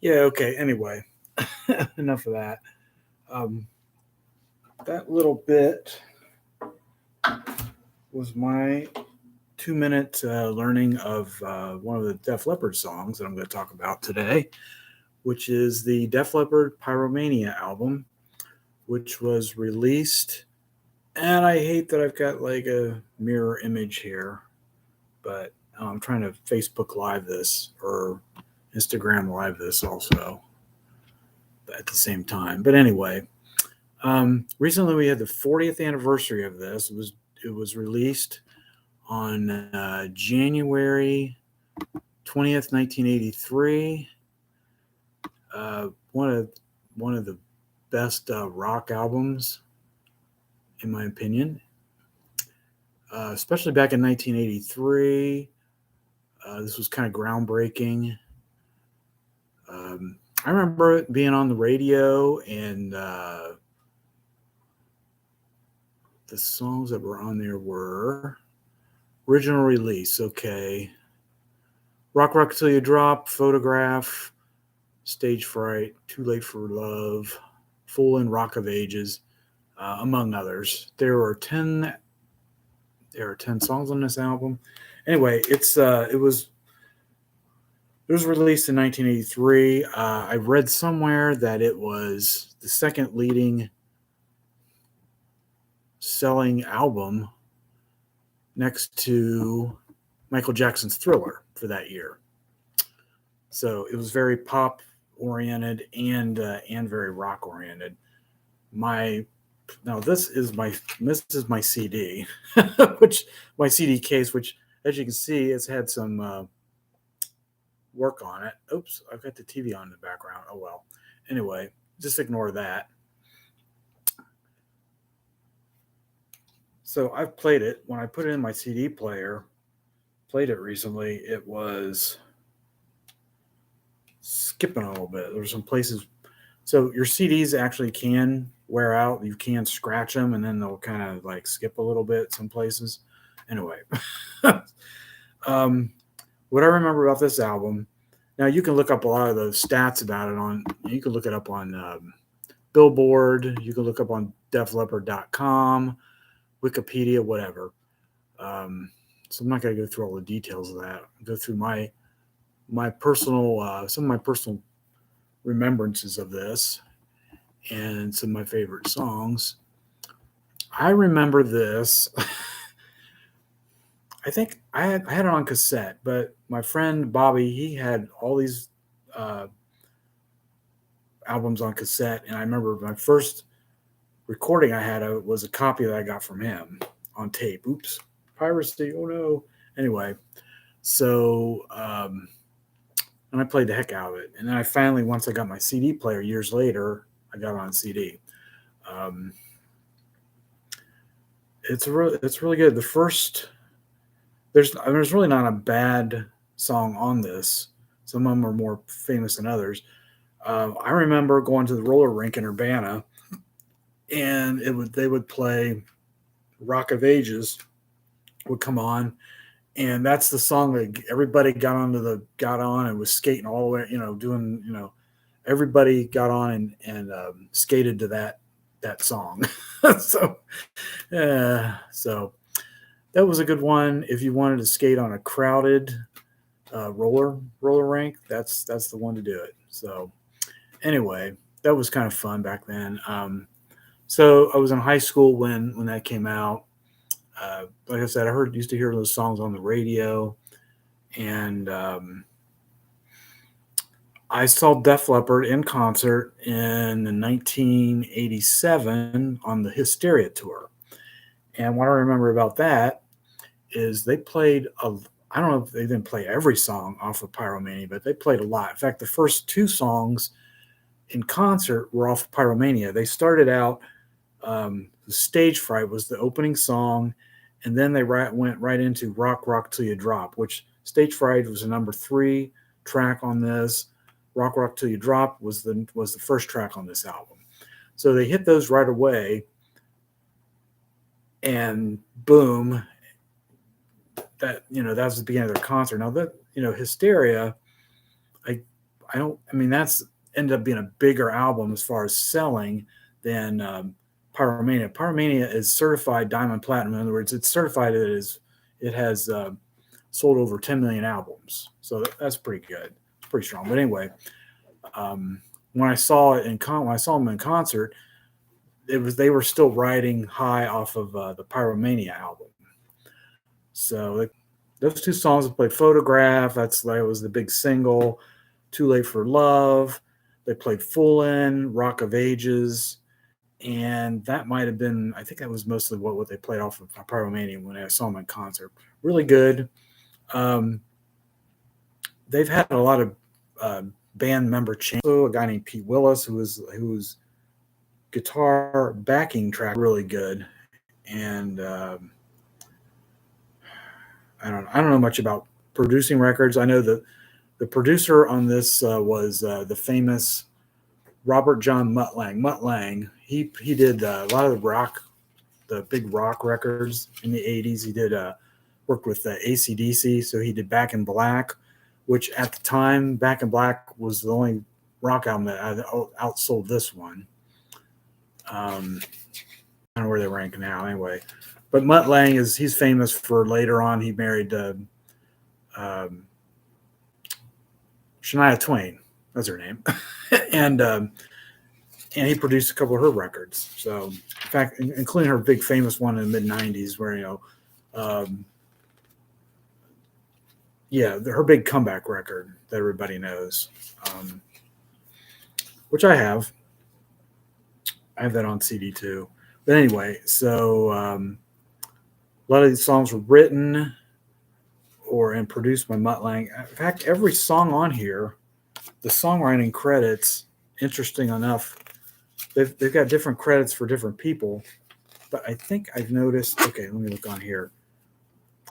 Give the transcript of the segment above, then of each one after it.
Yeah, okay. Anyway, enough of that. Um, that little bit was my 2 minute learning of one of the Def Leppard songs that I'm going to talk about today, which is the Def Leppard Pyromania album, which was released. And I hate that I've got like a mirror image here, but I'm trying to Facebook Live this or Instagram Live this also at the same time. But anyway, recently we had the 40th anniversary of this. It was released on January 20th, 1983. One of the best rock albums, in my opinion, especially back in 1983. This was kind of groundbreaking. I remember it being on the radio, and the songs that were on there were original release. Okay, Rock Rock Till You Drop, Photograph, Stage Fright, Too Late for Love, Foolin', Rock of Ages, among others. There are ten songs on this album. Anyway, it was released in 1983. I read somewhere that it was the second leading selling album next to Michael Jackson's Thriller for that year. So it was very pop oriented and very rock oriented. My Now this is my CD, which my CD case, which as you can see, it's had some work on it. Oops, I've got the TV on in the background. Oh well. Anyway, just ignore that. So I've played it. When I put it in my CD player, played it recently, it was skipping a little bit. There were some places. So your CDs actually can wear out. You can scratch them, and then they'll kind of like skip a little bit some places. Anyway, um, what I remember about this album. Now you can look up a lot of the stats about it on. You can look it up on Billboard. You can look up on DefLeppard.com, Wikipedia, whatever. So I'm not going to go through all the details of that. I'll go through my personal some of my personal remembrances of this and some of my favorite songs. I remember this. I think I had it on cassette, but my friend Bobby, he had all these uh, albums on cassette, and I remember my first recording I had was a copy that I got from him on tape. Oops, piracy! Oh no. Anyway, so and I played the heck out of it, and then I finally, once I got my CD player years later, I got it on CD. Um, it's really good. The first there's really not a bad song on this. Some of them are more famous than others. I remember going to the roller rink in Urbana, and they would play Rock of Ages would come on, and that's the song that everybody got on and was skating all the way, doing, everybody got on and skated to that song. so so that was a good one if you wanted to skate on a crowded roller rink. That's the one to do it. So anyway, that was kind of fun back then. So I was in high school when that came out. Like I said, I used to hear those songs on the radio, and I saw Def Leppard in concert in 1987 on the Hysteria tour. And what I remember about that is they played I don't know if they didn't play every song off of Pyromania, but they played a lot. In fact, the first two songs in concert were off of Pyromania. They started out, the Stage Fright was the opening song, and then they went right into Rock Rock Till You Drop, which Stage Fright was the number 3 track on this. Rock Rock Till You Drop was the first track on this album. So they hit those right away, and boom, that was the beginning of their concert. Now that Hysteria, I I don't. I mean, that's ended up being a bigger album as far as selling than Pyromania. Pyromania is certified diamond platinum. In other words, it's certified. It has sold over 10 million albums. So that's pretty good. It's pretty strong. But anyway, when I saw it when I saw them in concert, they were still riding high off of the Pyromania album. So those two songs I played Photograph. That was the big single. Too Late for Love. They played Foolin', Rock of Ages, and that might have been, I think that was mostly what they played off of Pyromania when I saw them in concert. Really good. They've had a lot of band member change. A guy named Pete Willis, whose guitar backing track really good, and I don't know much about producing records. I know that the producer on this was the famous Robert John Mutt Lang. Mutt Lang, he did a lot of the big rock records in the 80s. He did worked with AC/DC, so he did Back in Black, which at the time, Back in Black was the only rock album that outsold this one. I don't know where they rank now anyway. But Mutt Lang he's famous for later on. He married Shania Twain. That's her name. and he produced a couple of her records. So, in fact, including her big famous one in the mid 90s where, her big comeback record that everybody knows, which I have. I have that on CD too. But anyway, so a lot of these songs were written and produced by Mutt Lang. In fact, every song on here, the songwriting credits, interesting enough, they've got different credits for different people. But I think I've noticed, okay, let me look on here.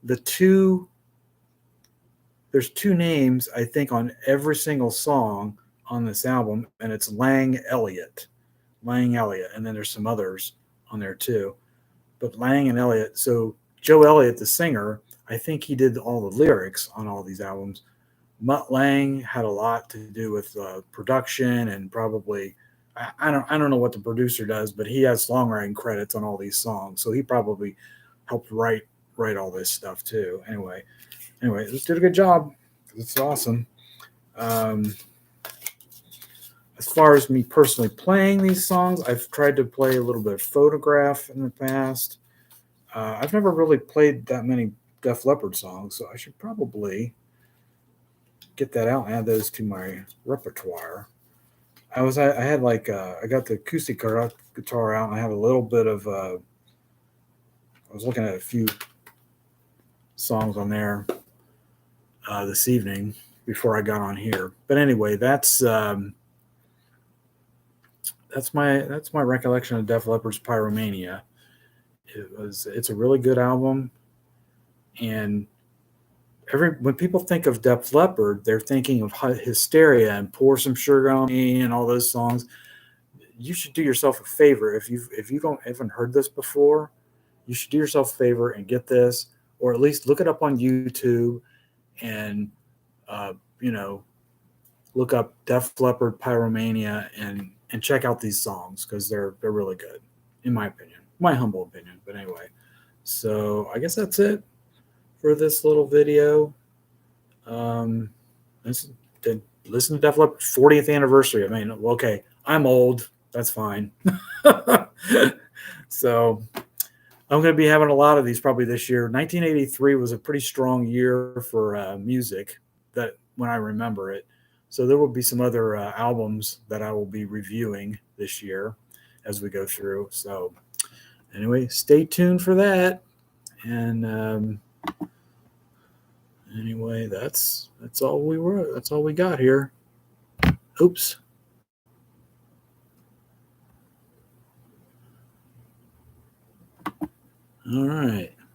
There's two names, I think, on every single song on this album, and it's Lang Elliott. And then there's some others on there too. But Lang and Elliott, so Joe Elliott, the singer, I think he did all the lyrics on all these albums. Mutt Lang had a lot to do with production and probably, I don't know what the producer does, but he has songwriting credits on all these songs, so he probably helped write all this stuff too. Anyway, this did a good job. It's awesome. As far as me personally playing these songs, I've tried to play a little bit of Photograph in the past. I've never really played that many Def Leppard songs, so I should probably get that out and add those to my repertoire. I got the acoustic guitar out, and I have a little bit of I was looking at a few songs on there this evening before I got on here. But anyway, that's my recollection of Def Leppard's Pyromania. It's a really good album, and when people think of Def Leppard, they're thinking of Hysteria and Pour Some Sugar on Me and all those songs. You should do yourself a favor if you haven't heard this before. You should do yourself a favor and get this, or at least look it up on YouTube and look up Def Leppard Pyromania and check out these songs because they're really good, in my opinion, my humble opinion. But anyway, so I guess that's it for this little video. Listen to Def Leppard's 40th anniversary. I mean, okay, I'm old. That's fine. So I'm going to be having a lot of these probably this year. 1983 was a pretty strong year for music that when I remember it. So there will be some other albums that I will be reviewing this year as we go through. So anyway, stay tuned for that. And anyway, that's all we got here. Oops. All right.